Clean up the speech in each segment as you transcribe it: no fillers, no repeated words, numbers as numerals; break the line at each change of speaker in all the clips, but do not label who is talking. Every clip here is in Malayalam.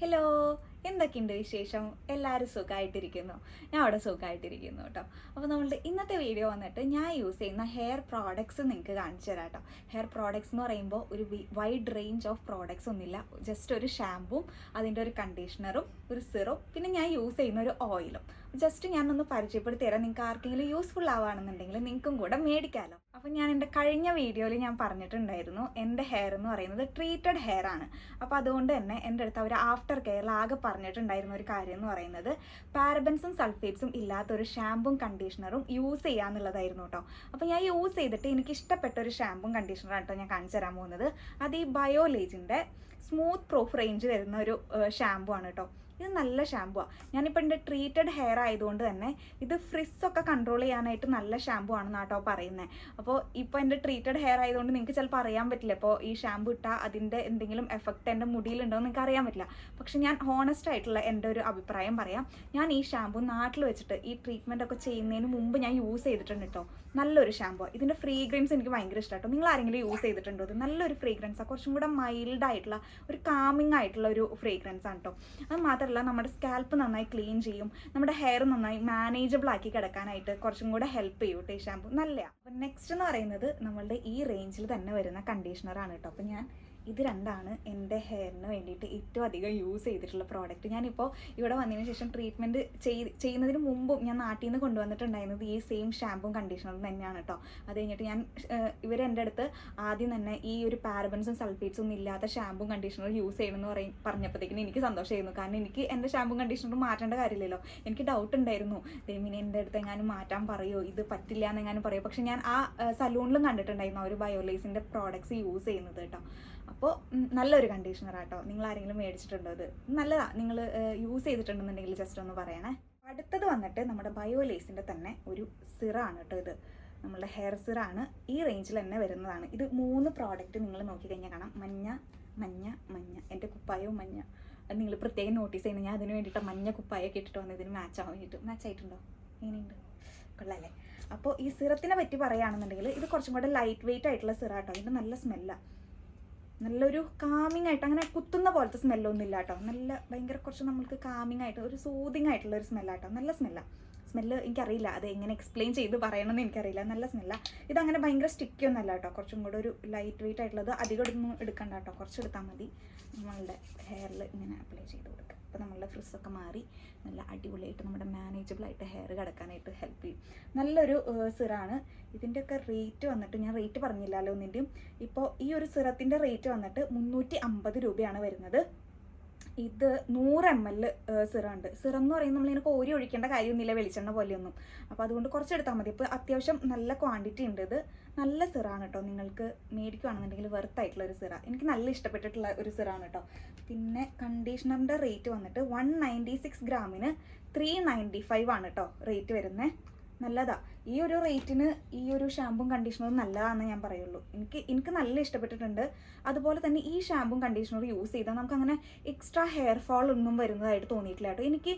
ഹലോ, എന്തൊക്കെയുണ്ട് വിശേഷം? എല്ലാവരും സുഖമായിട്ടിരിക്കുന്നു. ഞാൻ അവിടെ സുഖമായിട്ടിരിക്കുന്നു കേട്ടോ. അപ്പോൾ നമ്മളുടെ ഇന്നത്തെ വീഡിയോ വന്നിട്ട് ഞാൻ യൂസ് ചെയ്യുന്ന ഹെയർ പ്രോഡക്ട്സ് നിങ്ങൾക്ക് കാണിച്ചു തരാം കേട്ടോ. ഹെയർ പ്രോഡക്ട്സ് എന്ന് പറയുമ്പോൾ ഒരു വൈഡ് റേഞ്ച് ഓഫ് പ്രോഡക്ട്സ് ഒന്നുമില്ല. ജസ്റ്റ് ഒരു ഷാമ്പും അതിൻ്റെ ഒരു കണ്ടീഷണറും ഒരു സിറും പിന്നെ ഞാൻ യൂസ് ചെയ്യുന്ന ഒരു ഓയിലും ജസ്റ്റ് ഞാനൊന്ന് പരിചയപ്പെടുത്തി തരാം. നിങ്ങൾക്ക് ആർക്കെങ്കിലും യൂസ്ഫുൾ ആവുകയാണെന്നുണ്ടെങ്കിൽ നിങ്ങൾക്കും കൂടെ മേടിക്കാമല്ലോ. അപ്പം ഞാൻ എൻ്റെ കഴിഞ്ഞ വീഡിയോയിൽ ഞാൻ പറഞ്ഞിട്ടുണ്ടായിരുന്നു എൻ്റെ ഹെയർ എന്ന് പറയുന്നത് ട്രീറ്റഡ് ഹെയർ ആണ്. അപ്പോൾ അതുകൊണ്ട് തന്നെ എൻ്റെ അടുത്ത് അവർ ആഫ്റ്റർ കെയറിൽ ആകെ പറഞ്ഞിട്ടുണ്ടായിരുന്ന ഒരു കാര്യം എന്ന് പറയുന്നത് പാരബൻസും സൾഫേറ്റ്സും ഇല്ലാത്തൊരു ഷാമ്പും കണ്ടീഷണറും യൂസ് ചെയ്യാന്നുള്ളതായിരുന്നു കേട്ടോ. അപ്പോൾ ഞാൻ യൂസ് ചെയ്തിട്ട് എനിക്ക് ഇഷ്ടപ്പെട്ട ഒരു ഷാമ്പും കണ്ടീഷണറാണ് കേട്ടോ ഞാൻ കാണിച്ചു തരാൻ പോകുന്നത്. അത് ഈ ബയോലേജിൻ്റെ സ്മൂത്ത് പ്രൂഫ് റേഞ്ച് വരുന്ന ഒരു ഷാമ്പു ആണ് കേട്ടോ. ഇത് നല്ല ഷാമ്പുവാണ്. ഞാനിപ്പോൾ എൻ്റെ ട്രീറ്റഡ് ഹെയർ ആയതുകൊണ്ട് തന്നെ ഇത് ഫ്രിസ്സൊക്കെ കൺട്രോൾ ചെയ്യാനായിട്ട് നല്ല ഷാമ്പു ആണെന്ന് കേട്ടോ പറയുന്നത്. അപ്പോൾ ഇപ്പോൾ എൻ്റെ ട്രീറ്റഡ് ഹെയർ ആയതുകൊണ്ട് നിങ്ങൾക്ക് ചിലപ്പോൾ അറിയാൻ പറ്റില്ല. ഇപ്പോൾ ഈ ഷാമ്പു ഇട്ടാൽ അതിൻ്റെ എന്തെങ്കിലും എഫക്റ്റ് എൻ്റെ മുടിയിലുണ്ടോ എന്ന് നിങ്ങൾക്ക് അറിയാൻ പറ്റില്ല. പക്ഷെ ഞാൻ ഹോണസ്റ്റ് ആയിട്ടുള്ള എൻ്റെ ഒരു അഭിപ്രായം പറയാം. ഞാൻ ഈ ഷാമ്പു നാട്ടിൽ വെച്ചിട്ട് ഈ ട്രീറ്റ്മെൻ്റ് ഒക്കെ ചെയ്യുന്നതിന് മുമ്പ് ഞാൻ യൂസ് ചെയ്തിട്ടുണ്ട് കേട്ടോ. നല്ലൊരു ഷാമ്പു. ഇതിൻ്റെ ഫ്രീഗ്രൻസ് എനിക്ക് ഭയങ്കര ഇഷ്ടമാട്ടോ. നിങ്ങൾ ആരെങ്കിലും യൂസ് ചെയ്തിട്ടുണ്ടോ? ഇത് നല്ലൊരു ഫ്രീഗ്രൻസാണ്. കുറച്ചും കൂടെ മൈൽഡ് ആയിട്ടുള്ള ഒരു കാമിങ് ആയിട്ടുള്ള ഒരു ഫ്രീഗ്രൻസ് ആണ് കേട്ടോ. അത് മാത്രമല്ല നമ്മുടെ സ്കാൽപ്പ് നന്നായി ക്ലീൻ ചെയ്യും. നമ്മുടെ ഹെയർ നന്നായി മാനേജബിൾ ആക്കി കിടക്കാനായിട്ട് കുറച്ചും കൂടെ ഹെൽപ്പ് ചെയ്യും കേട്ടോ ഈ ഷാമ്പു. നല്ലതാണ്. അപ്പം നെക്സ്റ്റ് എന്ന് പറയുന്നത് നമ്മളുടെ ഈ റേഞ്ചിൽ തന്നെ വരുന്ന കണ്ടീഷണറാണ് കേട്ടോ. അപ്പം ഞാൻ ഇത് രണ്ടാണ് എൻ്റെ ഹെയറിന് വേണ്ടിയിട്ട് ഏറ്റവും അധികം യൂസ് ചെയ്തിട്ടുള്ള പ്രോഡക്റ്റ്. ഞാനിപ്പോൾ ഇവിടെ വന്നതിന് ശേഷം ട്രീറ്റ്മെൻറ്റ് ചെയ്യുന്നതിന് മുമ്പും ഞാൻ നാട്ടിൽ നിന്ന് കൊണ്ടുവന്നിട്ടുണ്ടായിരുന്നത് ഈ സെയിം ഷാമ്പും കണ്ടീഷണറും തന്നെയാണ് കേട്ടോ. അത് കഴിഞ്ഞിട്ട് ഞാൻ എൻ്റെ അടുത്ത് ആദ്യം തന്നെ ഈ ഒരു പാരബൻസും സൾഫേറ്റ്സും ഒന്നും ഇല്ലാത്ത ഷാമ്പും കണ്ടീഷണറും യൂസ് ചെയ്യണമെന്ന് പറഞ്ഞപ്പോഴത്തേക്കും എനിക്ക് സന്തോഷമായിരുന്നു. കാരണം എനിക്ക് എൻ്റെ ഷാമ്പും കണ്ടീഷണറും മാറ്റേണ്ട കാര്യമില്ലല്ലോ. എനിക്ക് ഡൗട്ട് ഉണ്ടായിരുന്നു, ദൈവമേ എൻ്റെ അടുത്ത് എങ്ങാനും മാറ്റാൻ പറയുമോ, ഇത് പറ്റില്ല എന്നെങ്ങാനും പറയുമോ. പക്ഷെ ഞാൻ ആ സലൂണിലും കണ്ടിട്ടുണ്ടായിരുന്നു ഒരു ബയോലൈസിൻ്റെ പ്രോഡക്ട്സ് യൂസ് ചെയ്യുന്നത് കേട്ടോ. അപ്പോൾ നല്ലൊരു കണ്ടീഷണറാട്ടോ. നിങ്ങൾ ആരെങ്കിലും മേടിച്ചിട്ടുണ്ടോ? ഇത് നല്ലതാണ്. നിങ്ങൾ യൂസ് ചെയ്തിട്ടുണ്ടെന്നുണ്ടെങ്കിൽ ജസ്റ്റ് ഒന്ന് പറയണേ. അടുത്തത് വന്നിട്ട് നമ്മുടെ ബയോലേസിൻ്റെ തന്നെ ഒരു സിറാണ് കേട്ടോ. ഇത് നമ്മളുടെ ഹെയർ സിറാണ്. ഈ റേഞ്ചിൽ തന്നെ വരുന്നതാണ്. ഇത് 3 പ്രോഡക്റ്റ് നിങ്ങൾ നോക്കിക്കഴിഞ്ഞാൽ കാണാം. മഞ്ഞ മഞ്ഞ മഞ്ഞ. എൻ്റെ കുപ്പായവും മഞ്ഞ. അത് നിങ്ങൾ പ്രത്യേകം നോട്ടീസ് ചെയ്യുന്നത്. ഞാൻ അതിന് വേണ്ടിയിട്ട് മഞ്ഞ കുപ്പായൊക്കെ ഇട്ടിട്ട് വന്ന് ഇതിന് മാച്ച് ആവാൻ വേണ്ടിയിട്ട്. മാച്ച് ആയിട്ടുണ്ടോ? എങ്ങനെയുണ്ട്? കൊള്ളാല്ലേ? അപ്പോൾ ഈ സിറത്തിനെ പറ്റി പറയുകയാണെന്നുണ്ടെങ്കിൽ ഇത് കുറച്ചും കൂടെ ലൈറ്റ് വെയിറ്റ് ആയിട്ടുള്ള സിറാട്ടോ. ഇതിൻ്റെ നല്ല സ്മെല്ലാണ്. നല്ലൊരു കാമിങ് ആയിട്ട്, അങ്ങനെ കുത്തുന്ന പോലത്തെ സ്മെല്ലൊന്നും ഇല്ല കേട്ടോ. നല്ല ഭയങ്കര കുറച്ച് നമ്മൾക്ക് കാമിങ് ആയിട്ട് ഒരു സൂതിങ് ആയിട്ടുള്ള ഒരു സ്മെല്ലാട്ടോ. നല്ല സ്മെല്ലാണ്. സ്മെല്ല് എനിക്കറിയില്ല, അത് എങ്ങനെ എക്സ്പ്ലെയിൻ ചെയ്ത് പറയണമെന്ന് എനിക്കറിയില്ല. നല്ല സ്മെല്ലാണ്. ഇതങ്ങനെ ഭയങ്കര സ്റ്റിക്കി ഒന്നും അല്ല കേട്ടോ. കുറച്ചും കൂടെ ഒരു ലൈറ്റ് വെയിറ്റ് ആയിട്ടുള്ളത്. അധികം എടുക്കണ്ട കേട്ടോ. കുറച്ച് എടുത്താൽ മതി. നമ്മളുടെ ഹെയറിൽ ഇങ്ങനെ അപ്ലൈ ചെയ്ത് കൊടുക്കുക. അപ്പോൾ നമ്മളുടെ ഫ്രിസ്സൊക്കെ മാറി നല്ല അടിപൊളിയായിട്ട് നമ്മുടെ മാനേജബിളായിട്ട് ഹെയർ കിടക്കാനായിട്ട് ഹെൽപ്പ് ചെയ്യും. നല്ലൊരു സിറാണ്. ഇതിൻ്റെയൊക്കെ റേറ്റ് വന്നിട്ട് ഞാൻ റേറ്റ് പറഞ്ഞില്ലല്ലോ ഒന്നിൻ്റെയും. ഇപ്പോൾ ഈ ഒരു സിറത്തിൻ്റെ റേറ്റ് വന്നിട്ട് 350 രൂപയാണ് വരുന്നത്. ഇത് 100 ml സിറമുണ്ട്. സിറം എന്ന് പറയുന്നത് നമ്മളിങ്ങനെ കോരി ഒഴിക്കേണ്ട കാര്യമൊന്നുമില്ല വെളിച്ചെണ്ണ പോലെയൊന്നും. അപ്പോൾ അതുകൊണ്ട് കുറച്ചെടുത്താൽ മതി. ഇപ്പോൾ അത്യാവശ്യം നല്ല ക്വാണ്ടിറ്റി ഉണ്ട്. ഇത് നല്ല സിറാണ് കേട്ടോ. നിങ്ങൾക്ക് മേടിക്കുകയാണെന്നുണ്ടെങ്കിൽ വെർത്തായിട്ടുള്ള ഒരു സിറ. എനിക്ക് നല്ല ഇഷ്ടപ്പെട്ടിട്ടുള്ള ഒരു സിറാണ് കേട്ടോ. പിന്നെ കണ്ടീഷണറിൻ്റെ റേറ്റ് വന്നിട്ട് 196 ഗ്രാമിന് 395 ആണ് കേട്ടോ റേറ്റ് വരുന്നത്. നല്ലതാ. ഈ ഒരു റേറ്റിന് ഈ ഒരു ഷാമ്പും കണ്ടീഷണറും നല്ലതാണെന്ന് ഞാൻ പറയുള്ളൂ. എനിക്ക് നല്ല ഇഷ്ടപ്പെട്ടിട്ടുണ്ട്. അതുപോലെ തന്നെ ഈ ഷാമ്പും കണ്ടീഷണറും യൂസ് ചെയ്താൽ നമുക്കങ്ങനെ എക്സ്ട്രാ ഹെയർ ഫോൾ ഒന്നും വരുന്നതായിട്ട് തോന്നിയിട്ടില്ല കേട്ടോ.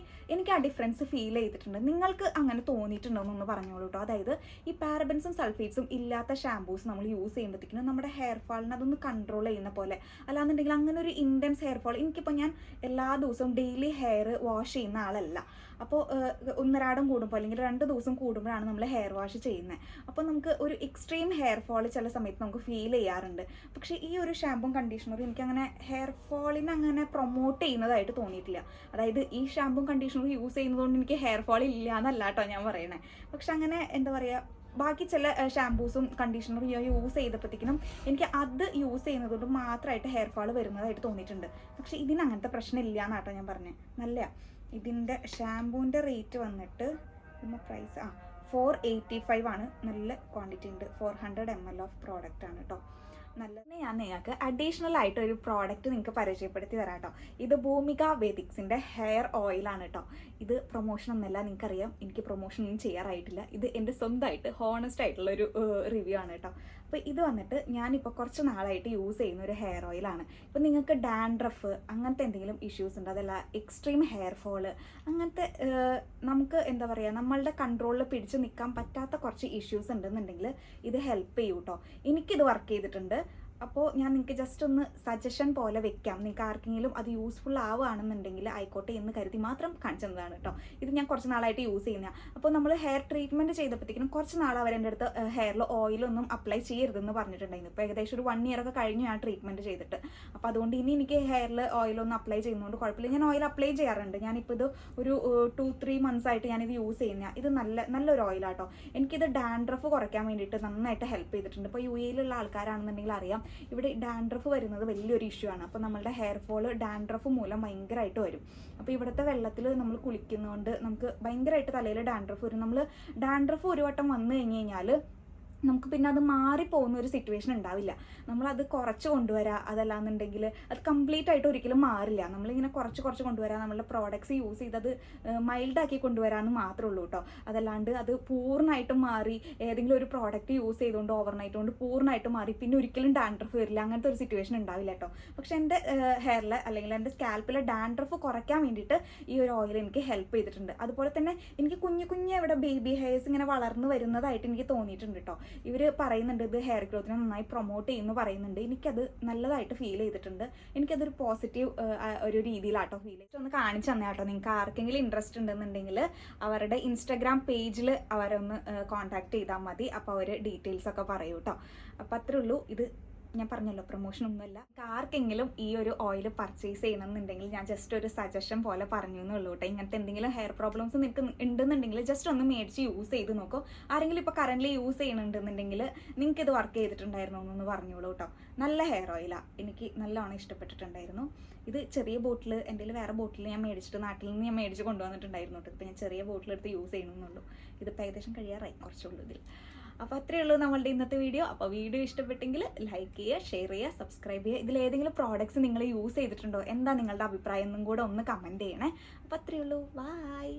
എനിക്ക് ആ ഡിഫറൻസ് ഫീൽ ചെയ്തിട്ടുണ്ട്. നിങ്ങൾക്ക് അങ്ങനെ തോന്നിയിട്ടുണ്ടോ എന്നൊന്ന് പറഞ്ഞോളൂ കേട്ടോ. അതായത് ഈ പാരബൻസും സൾഫേറ്റ്സും ഇല്ലാത്ത ഷാമ്പൂസ് നമ്മൾ യൂസ് ചെയ്യുമ്പോഴത്തേക്കും നമ്മുടെ ഹെയർ ഫോളിനെ അതൊന്ന് കൺട്രോൾ ചെയ്യുന്ന പോലെ. അല്ലാന്നുണ്ടെങ്കിൽ അങ്ങനെ ഒരു ഇൻറ്റൻസ് ഹെയർ ഫോൾ. എനിക്കിപ്പോൾ ഞാൻ എല്ലാ ദിവസവും ഡെയിലി ഹെയർ വാഷ് ചെയ്യുന്ന ആളല്ല. അപ്പോൾ ഒന്നരാടം കൂടുമ്പോൾ അല്ലെങ്കിൽ 2 ദിവസം കൂടുമ്പോഴാണ് നമ്മൾ ഹെയർ വാഷ് ചെയ്യുന്നത്. അപ്പോൾ നമുക്ക് ഒരു എക്സ്ട്രീം ഹെയർ ഫോൾ ചില സമയത്ത് നമുക്ക് ഫീൽ ചെയ്യാറുണ്ട്. പക്ഷേ ഈ ഒരു ഷാമ്പും കണ്ടീഷണറും എനിക്കങ്ങനെ ഹെയർ ഫോളിനെ അങ്ങനെ പ്രൊമോട്ട് ചെയ്യുന്നതായിട്ട് തോന്നിയിട്ടില്ല. അതായത് ഈ ഷാമ്പും കണ്ടീഷണറും യൂസ് ചെയ്യുന്നതുകൊണ്ട് എനിക്ക് ഹെയർ ഫോൾ ഇല്ല എന്നല്ല കേട്ടോ ഞാൻ പറയണേ. പക്ഷെ അങ്ങനെ എന്താ പറയുക, ബാക്കി ചില ഷാമ്പൂസും കണ്ടീഷണറും യൂസ് ചെയ്തപ്പോഴത്തേക്കിനും എനിക്ക് അത് യൂസ് ചെയ്യുന്നതുകൊണ്ട് മാത്രമായിട്ട് ഹെയർ ഫോൾ വരുന്നതായിട്ട് തോന്നിയിട്ടുണ്ട്. പക്ഷേ ഇതിന് അങ്ങനത്തെ പ്രശ്നം ഇല്ല എന്നാട്ടോ ഞാൻ പറഞ്ഞത്. നല്ലതാണ്. ഇതിൻ്റെ ഷാമ്പൂവിൻ്റെ റേറ്റ് വന്നിട്ട് പ്രൈസ് 485 ആണ്. നല്ല ക്വാണ്ടിറ്റി ഉണ്ട്. 400 ml ഓഫ് പ്രോഡക്റ്റ് ആണ് കേട്ടോ. നല്ല. ഞാൻ നിങ്ങൾക്ക് അഡീഷണൽ ആയിട്ട് ഒരു പ്രോഡക്റ്റ് നിങ്ങൾക്ക് പരിചയപ്പെടുത്തി തരാം കേട്ടോ. ഇത് ഭൂമിക വേദിക്സിൻ്റെ ഹെയർ ഓയിലാണ് കേട്ടോ. ഇത് പ്രൊമോഷൻ ഒന്നല്ല, നിങ്ങൾക്കറിയാം എനിക്ക് പ്രൊമോഷൻ ഒന്നും ചെയ്യാറായിട്ടില്ല. ഇത് എൻ്റെ സ്വന്തമായിട്ട് ഹോണസ്റ്റ് ആയിട്ടുള്ളൊരു റിവ്യൂ ആണ് കേട്ടോ. അപ്പോൾ ഇത് വന്നിട്ട് ഞാനിപ്പോൾ കുറച്ച് നാളായിട്ട് യൂസ് ചെയ്യുന്ന ഒരു ഹെയർ ഓയിലാണ്. ഇപ്പോൾ നിങ്ങൾക്ക് ഡാൻഡ്രഫ് അങ്ങനത്തെ എന്തെങ്കിലും ഇഷ്യൂസ് ഉണ്ട്, അതല്ല എക്സ്ട്രീം ഹെയർ ഫോള്, അങ്ങനത്തെ നമുക്ക് എന്താ പറയുക നമ്മളുടെ കൺട്രോളിൽ പിടിച്ച് നിൽക്കാൻ പറ്റാത്ത കുറച്ച് ഇഷ്യൂസ് ഉണ്ടെന്നുണ്ടെങ്കിൽ ഇത് ഹെൽപ്പ് ചെയ്യും കേട്ടോ. എനിക്കിത് വർക്ക് ചെയ്തിട്ടുണ്ട്. അപ്പോൾ ഞാൻ നിങ്ങൾക്ക് ജസ്റ്റ് ഒന്ന് സജഷൻ പോലെ വെക്കാം. നിങ്ങൾക്ക് ആർക്കെങ്കിലും അത് യൂസ്ഫുൾ ആവുകയാണെന്നുണ്ടെങ്കിൽ ആയിക്കോട്ടെ എന്ന് കരുതി മാത്രം കാണിച്ചതാണ് കേട്ടോ. ഇത് ഞാൻ കുറച്ച് നാളായിട്ട് യൂസ് ചെയ്യുന്നതാണ്. അപ്പോൾ നമ്മൾ ഹെയർ ട്രീറ്റ്മെൻറ്റ് ചെയ്തപ്പോഴത്തേക്കും കുറച്ച് നാൾ അവരെൻ്റെ അടുത്ത് ഹെയറിൽ ഓയിലൊന്നും അപ്ലൈ ചെയ്യരുതെന്ന് പറഞ്ഞിട്ടുണ്ടായിരുന്നു. ഇപ്പോൾ ഏകദേശം ഒരു 1 year ഒക്കെ കഴിഞ്ഞു ഞാൻ ട്രീറ്റ്മെൻറ്റ് ചെയ്തിട്ട്. അപ്പോൾ അതുകൊണ്ട് ഇനി എനിക്ക് ഹെയറിൽ ഓയിലൊന്നും അപ്ലൈ ചെയ്യുന്നതുകൊണ്ട് കുഴപ്പമില്ല. ഞാൻ ഓയിൽ അപ്ലൈ ചെയ്യാറുണ്ട്. ഞാനിപ്പോൾ ഇത് ഒരു 2-3 months ആയിട്ട് ഞാനിത് യൂസ് ചെയ്യുന്ന. ഇത് നല്ലൊരു ഓയിലാട്ടോ. എനിക്കിത് ഡാൻഡ്രഫ് കുറയ്ക്കാൻ വേണ്ടിയിട്ട് നന്നായിട്ട് ഹെൽപ്പ് ചെയ്തിട്ടുണ്ട്. ഇപ്പോൾ UAE ആൾക്കാരാണെന്നുണ്ടെങ്കിൽ അറിയാം, ഇവിടെ ഡാൻഡ്രഫ് വരുന്നത് വലിയൊരു ഇഷ്യൂ ആണ്. അപ്പോൾ നമ്മളുടെ ഹെയർ ഫോള് ഡാൻഡ്രഫ് മൂലം ഭയങ്കരമായിട്ട് വരും. അപ്പോൾ ഇവിടുത്തെ വെള്ളത്തിൽ നമ്മൾ കുളിക്കുന്നതുകൊണ്ട് നമുക്ക് ഭയങ്കരമായിട്ട് തലയിൽ ഡാൻഡ്രഫ് വരും. നമ്മൾ ഡാൻഡ്രഫ് ഒരു വട്ടം വന്നു കഴിഞ്ഞാൽ നമുക്ക് പിന്നെ അത് മാറിപ്പോകുന്ന ഒരു സിറ്റുവേഷൻ ഉണ്ടാവില്ല. നമ്മളത് കുറച്ച് കൊണ്ടുവരാം. അതല്ലാന്നുണ്ടെങ്കിൽ അത് കംപ്ലീറ്റ് ആയിട്ട് ഒരിക്കലും മാറില്ല. നമ്മളിങ്ങനെ കുറച്ച് കൊണ്ടുവരാം. നമ്മളുടെ പ്രോഡക്ട്സ് യൂസ് ചെയ്തത് മൈൽഡാക്കി കൊണ്ടുവരാമെന്ന് മാത്രമേ ഉള്ളൂ കേട്ടോ. അതല്ലാണ്ട് അത് പൂർണ്ണമായിട്ടും മാറി ഏതെങ്കിലും ഒരു പ്രോഡക്റ്റ് യൂസ് ചെയ്തുകൊണ്ട് ഓവർനൈറ്റ് കൊണ്ട് പൂർണ്ണമായിട്ട് മാറി പിന്നെ ഒരിക്കലും ഡാൻഡ്രഫ് വരില്ല. അങ്ങനത്തെ ഒരു സിറ്റുവേഷൻ ഉണ്ടാവില്ല കേട്ടോ. പക്ഷേ എൻ്റെ ഹെയറിൽ അല്ലെങ്കിൽ എൻ്റെ സ്കാൽപ്പിലെ ഡാൻഡ്രഫ് കുറയ്ക്കാൻ വേണ്ടിയിട്ട് ഈ ഒരു ഓയിൽ എനിക്ക് ഹെൽപ്പ് ചെയ്തിട്ടുണ്ട്. അതുപോലെ തന്നെ എനിക്ക് കുഞ്ഞു ഇവിടെ ബേബി ഹെയർസ് ഇങ്ങനെ വളർന്നു വരുന്നതായിട്ട് എനിക്ക് തോന്നിയിട്ടുണ്ട് കേട്ടോ. ഇവർ പറയുന്നുണ്ട് ഇത് ഹെയർ ഗ്രോത്തിനെ നന്നായി പ്രൊമോട്ട് ചെയ്യുന്നു പറയുന്നുണ്ട്. എനിക്കത് നല്ലതായിട്ട് ഫീൽ ചെയ്തിട്ടുണ്ട്. എനിക്കതൊരു പോസിറ്റീവ് ഒരു രീതിയിലാട്ടോ ഫീൽ ചെയ്തിട്ട് ഒന്ന് കാണിച്ചു തന്നെ കേട്ടോ. നിങ്ങൾക്ക് ആർക്കെങ്കിലും ഇൻട്രസ്റ്റ് ഉണ്ടെന്നുണ്ടെങ്കിൽ അവരുടെ ഇൻസ്റ്റാഗ്രാം പേജിൽ അവരൊന്ന് കോൺടാക്ട് ചെയ്താൽ മതി. അപ്പോൾ അവർ ഡീറ്റെയിൽസ് ഒക്കെ പറയൂ കേട്ടോ. അപ്പോൾ അത്രേ ഉള്ളൂ. ഇത് ഞാൻ പറഞ്ഞല്ലോ, പ്രൊമോഷനൊന്നുമല്ല. ആർക്കെങ്കിലും ഈ ഒരു ഓയിൽ പർച്ചേസ് ചെയ്യണമെന്നുണ്ടെങ്കിൽ ഞാൻ ജസ്റ്റ് ഒരു സജഷൻ പോലെ പറഞ്ഞു എന്നുള്ളൂ കേട്ടോ. ഇങ്ങനത്തെ എന്തെങ്കിലും ഹെയർ പ്രോബ്ലംസ് നിങ്ങൾക്ക് ഉണ്ടെന്നുണ്ടെങ്കിൽ ജസ്റ്റ് ഒന്ന് മേടിച്ച് യൂസ് ചെയ്ത് നോക്കും. ആരെങ്കിലും ഇപ്പോൾ കറൻ്റ് യൂസ് ചെയ്യണമെന്നുണ്ടെങ്കിൽ നിങ്ങൾക്ക് ഇത് വർക്ക് ചെയ്തിട്ടുണ്ടായിരുന്നു എന്നൊന്ന് പറഞ്ഞോളൂ കേട്ടോ. നല്ല ഹെയർ ഓയിലാണ്. എനിക്ക് നല്ലോണം ഇഷ്ടപ്പെട്ടിട്ടുണ്ടായിരുന്നു. ഇത് ചെറിയ ബോട്ടിൽ, എൻ്റെ വേറെ ബോട്ടിൽ ഞാൻ മേടിച്ചിട്ട് നാട്ടിൽ നിന്ന് ഞാൻ മേടിച്ച് കൊണ്ടുവന്നിട്ടുണ്ടായിരുന്നു കേട്ടോ. ഇപ്പോൾ ഞാൻ ചെറിയ ബോട്ടിലെടുത്ത് യൂസ് ചെയ്യണമെന്നുള്ളൂ. ഇതിപ്പോൾ ഏകദേശം കഴിയാറായി, കുറച്ചുള്ളൂ ഇതിൽ. അപ്പോൾ അത്രയേ ഉള്ളൂ നമ്മളുടെ ഇന്നത്തെ വീഡിയോ. അപ്പോൾ വീഡിയോ ഇഷ്ടപ്പെട്ടെങ്കിൽ ലൈക്ക് ചെയ്യുക, ഷെയർ ചെയ്യുക, സബ്സ്ക്രൈബ് ചെയ്യുക. ഇതിലേതെങ്കിലും പ്രോഡക്റ്റ്സ് നിങ്ങൾ യൂസ് ചെയ്തിട്ടുണ്ടോ, എന്താ നിങ്ങളുടെ അഭിപ്രായം എന്നും കൂടെ ഒന്ന് കമൻറ്റ് ചെയ്യണേ. അപ്പോൾ അത്രയേ ഉള്ളൂ. ബൈ.